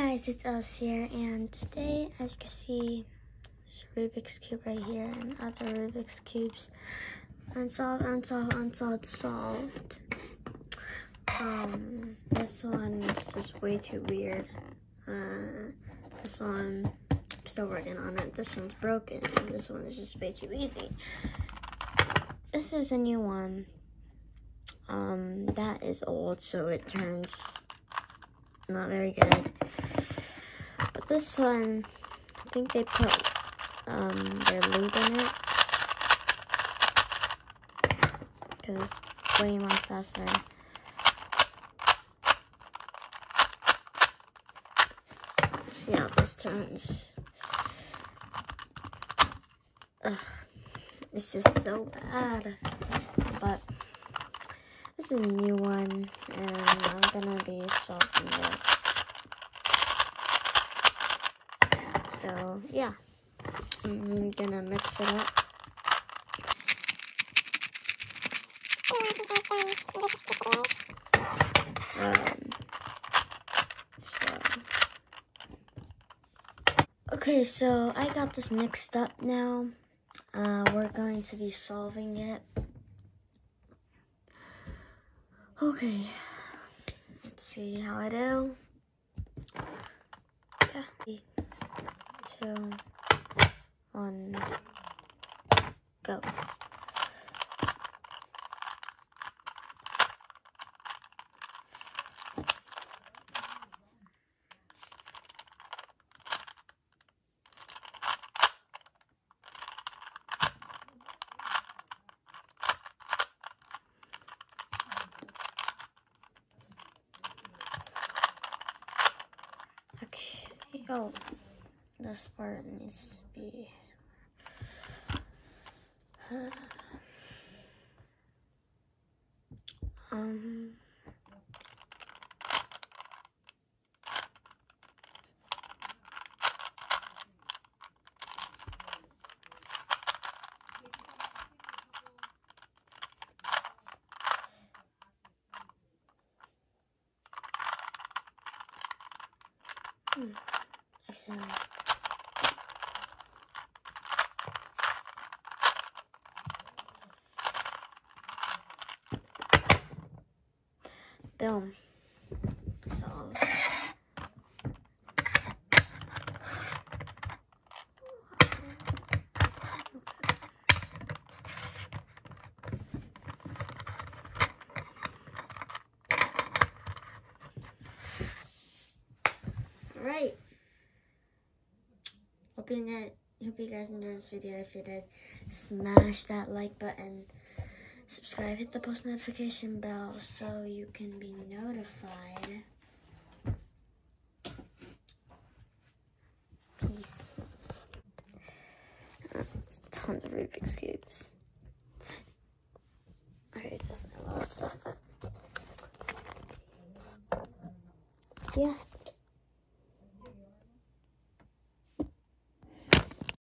guys, it's us here, and today, as you can see, there's a Rubik's Cube right here, and other Rubik's Cubes. Unsolved, unsolved, unsolved, solved. This one is just way too weird. This one, I'm still working on it. This one's broken, and this one is just way too easy. This is a new one. That is old, so it turns not very good. But this one, I think they put their lube in it because it's way more faster. See how this turns. Ugh, it's just so bad. But this is a new one, and I'm gonna be solving it. So yeah, I'm gonna mix it up. Okay, so I got this mixed up now. We're going to be solving it. Okay, let's see how I do. Yeah, 3, 2, 1, go. Okay, oh, this part needs to be. Actually, boom. So alright. Hope you guys enjoyed this video. If you did, smash that like button. Subscribe, hit the post notification bell so you can be notified. Peace. Tons of Rubik's Cubes. Alright, that's my little stuff, but yeah.